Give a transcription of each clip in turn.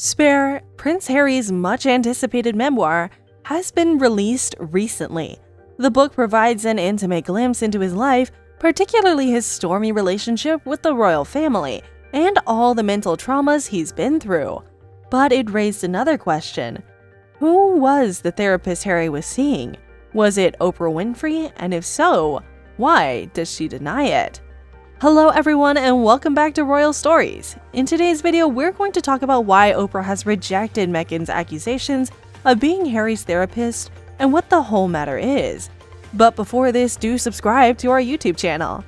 Spare, Prince Harry's much-anticipated memoir, has been released recently. The book provides an intimate glimpse into his life, particularly his stormy relationship with the royal family, and all the mental traumas he's been through. But it raised another question. Who was the therapist Harry was seeing? Was it Oprah Winfrey? And if so, why does she deny it? Hello everyone and welcome back to Royal Stories. In today's video, we're going to talk about why Oprah has rejected Meghan's accusations of being Harry's therapist and what the whole matter is. But before this, do subscribe to our YouTube channel.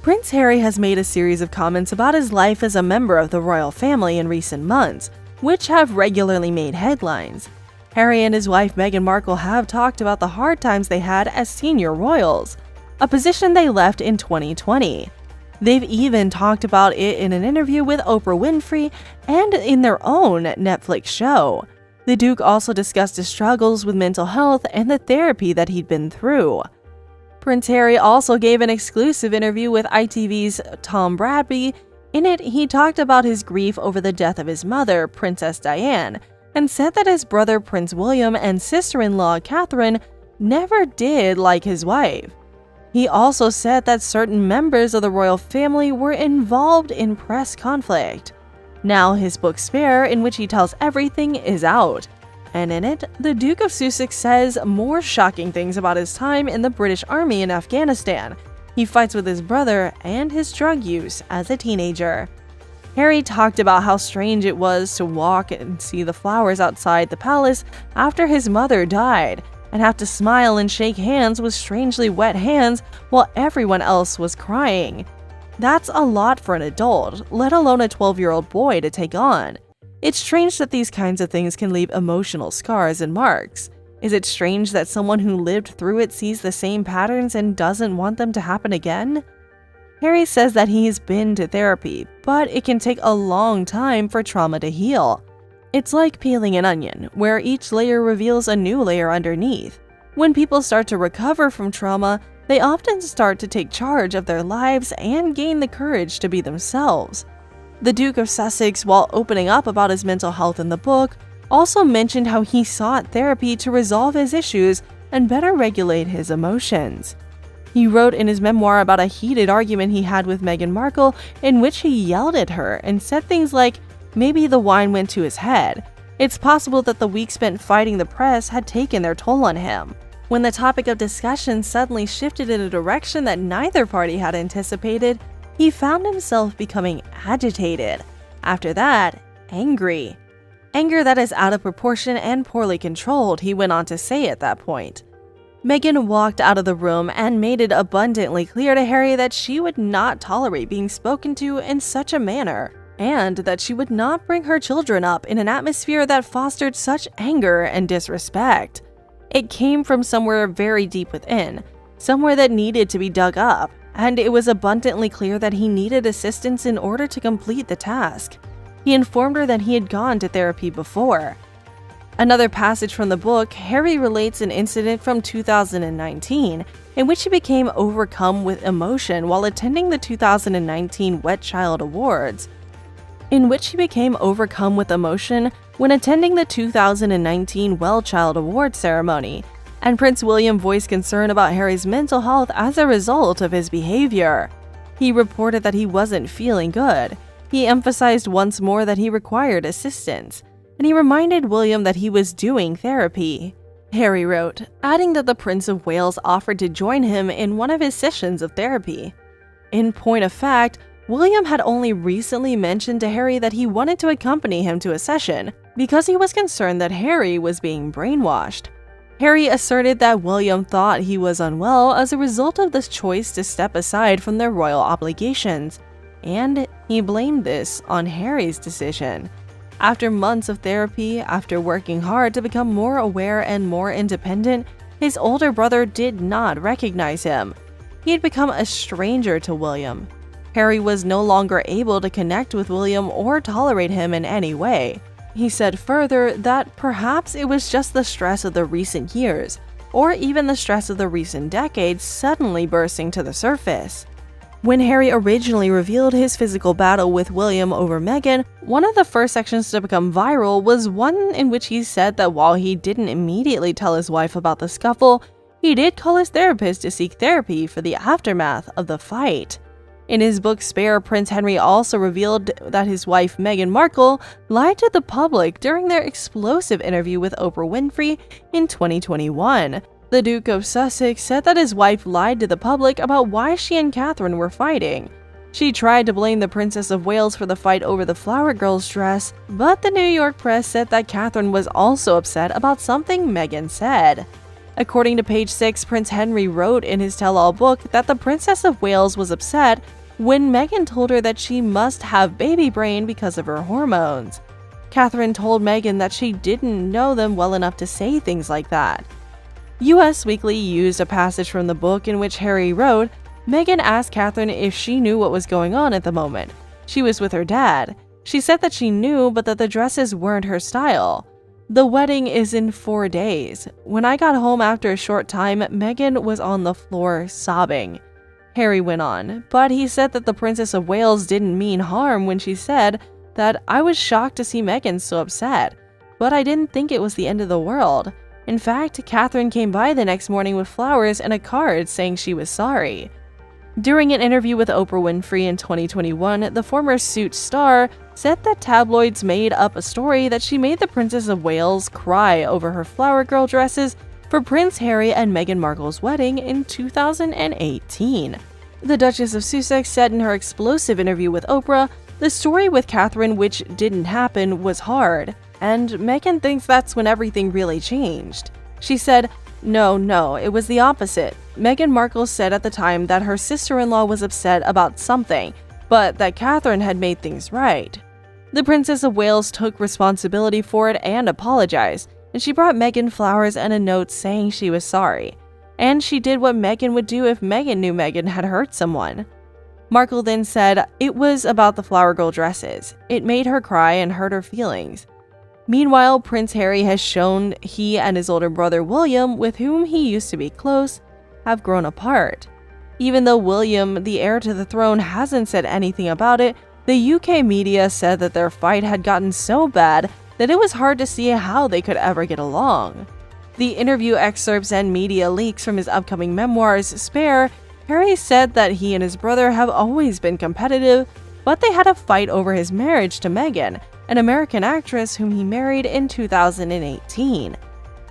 Prince Harry has made a series of comments about his life as a member of the royal family in recent months, which have regularly made headlines. Harry and his wife Meghan Markle have talked about the hard times they had as senior royals, a position they left in 2020. They've even talked about it in an interview with Oprah Winfrey and in their own Netflix show. The Duke also discussed his struggles with mental health and the therapy that he'd been through. Prince Harry also gave an exclusive interview with ITV's Tom Bradby. In it, he talked about his grief over the death of his mother, Princess Diana, and said that his brother Prince William and sister-in-law Catherine never did like his wife. He also said that certain members of the royal family were involved in press conflict. Now his book Spare, in which he tells everything, is out. And in it, the Duke of Sussex says more shocking things about his time in the British Army in Afghanistan. He fights with his brother and his drug use as a teenager. Harry talked about how strange it was to walk and see the flowers outside the palace after his mother died, and have to smile and shake hands with strangely wet hands while everyone else was crying. That's a lot for an adult, let alone a 12-year-old boy, to take on. It's strange that these kinds of things can leave emotional scars and marks. Is it strange that someone who lived through it sees the same patterns and doesn't want them to happen again? Harry says that he's been to therapy, but it can take a long time for trauma to heal. It's like peeling an onion, where each layer reveals a new layer underneath. When people start to recover from trauma, they often start to take charge of their lives and gain the courage to be themselves. The Duke of Sussex, while opening up about his mental health in the book, also mentioned how he sought therapy to resolve his issues and better regulate his emotions. He wrote in his memoir about a heated argument he had with Meghan Markle, in which he yelled at her and said things like, maybe the wine went to his head. It's possible that the week spent fighting the press had taken their toll on him. When the topic of discussion suddenly shifted in a direction that neither party had anticipated, he found himself becoming agitated. After that, angry. Anger that is out of proportion and poorly controlled, he went on to say at that point. Meghan walked out of the room and made it abundantly clear to Harry that she would not tolerate being spoken to in such a manner, and that she would not bring her children up in an atmosphere that fostered such anger and disrespect. It came from somewhere very deep within, somewhere that needed to be dug up, and it was abundantly clear that he needed assistance in order to complete the task. He informed her that he had gone to therapy before. Another passage from the book, Harry relates an incident from 2019 in which he became overcome with emotion while attending the 2019 Wet Child Awards. When attending the 2019 Well Child Award ceremony, and Prince William voiced concern about Harry's mental health as a result of his behavior. He reported that he wasn't feeling good. He emphasized once more that he required assistance, and he reminded William that he was doing therapy. Harry wrote, adding that the Prince of Wales offered to join him in one of his sessions of therapy. In point of fact, William had only recently mentioned to Harry that he wanted to accompany him to a session because he was concerned that Harry was being brainwashed. Harry asserted that William thought he was unwell as a result of this choice to step aside from their royal obligations, and he blamed this on Harry's decision. After months of therapy, after working hard to become more aware and more independent, his older brother did not recognize him. He had become a stranger to William. Harry was no longer able to connect with William or tolerate him in any way. He said further that perhaps it was just the stress of the recent years, or even the stress of the recent decades suddenly bursting to the surface. When Harry originally revealed his physical battle with William over Meghan, one of the first sections to become viral was one in which he said that while he didn't immediately tell his wife about the scuffle, he did call his therapist to seek therapy for the aftermath of the fight. In his book Spare, Prince Henry also revealed that his wife Meghan Markle lied to the public during their explosive interview with Oprah Winfrey in 2021. The Duke of Sussex said that his wife lied to the public about why she and Catherine were fighting. She tried to blame the Princess of Wales for the fight over the flower girl's dress, but the New York press said that Catherine was also upset about something Meghan said. According to Page 6, Prince Henry wrote in his tell-all book that the Princess of Wales was upset when Meghan told her that she must have baby brain because of her hormones. Catherine told Meghan that she didn't know them well enough to say things like that. US Weekly used a passage from the book in which Harry wrote, Meghan asked Catherine if she knew what was going on at the moment. She was with her dad. She said that she knew, but that the dresses weren't her style. The wedding is in 4 days. When I got home after a short time, Meghan was on the floor sobbing. Harry went on, but he said that the Princess of Wales didn't mean harm when she said that I was shocked to see Meghan so upset, but I didn't think it was the end of the world. In fact, Catherine came by the next morning with flowers and a card saying she was sorry. During an interview with Oprah Winfrey in 2021, the former Suits star said that tabloids made up a story that she made the Princess of Wales cry over her flower girl dresses for Prince Harry and Meghan Markle's wedding in 2018. The Duchess of Sussex said in her explosive interview with Oprah, the story with Catherine, which didn't happen, was hard, and Meghan thinks that's when everything really changed. She said, No, it was the opposite. Meghan Markle said at the time that her sister-in-law was upset about something, but that Catherine had made things right. The Princess of Wales took responsibility for it and apologized, and she brought Meghan flowers and a note saying she was sorry. And she did what Meghan would do if Meghan knew Meghan had hurt someone. Markle then said, it was about the flower girl dresses. It made her cry and hurt her feelings. Meanwhile, Prince Harry has shown he and his older brother William, with whom he used to be close, have grown apart. Even though William, the heir to the throne, hasn't said anything about it, the UK media said that their fight had gotten so bad that it was hard to see how they could ever get along. The interview excerpts and media leaks from his upcoming memoirs, Spare, Harry said that he and his brother have always been competitive, but they had a fight over his marriage to Meghan, an American actress whom he married in 2018.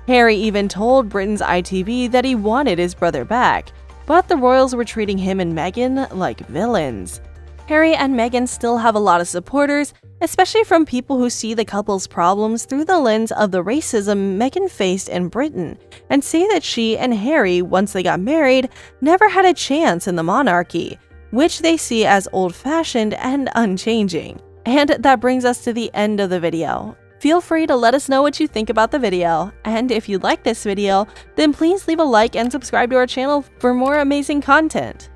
Harry even told Britain's ITV that he wanted his brother back, but the royals were treating him and Meghan like villains. Harry and Meghan still have a lot of supporters, especially from people who see the couple's problems through the lens of the racism Meghan faced in Britain, and say that she and Harry, once they got married, never had a chance in the monarchy, which they see as old-fashioned and unchanging. And that brings us to the end of the video. Feel free to let us know what you think about the video, and if you like this video, then please leave a like and subscribe to our channel for more amazing content.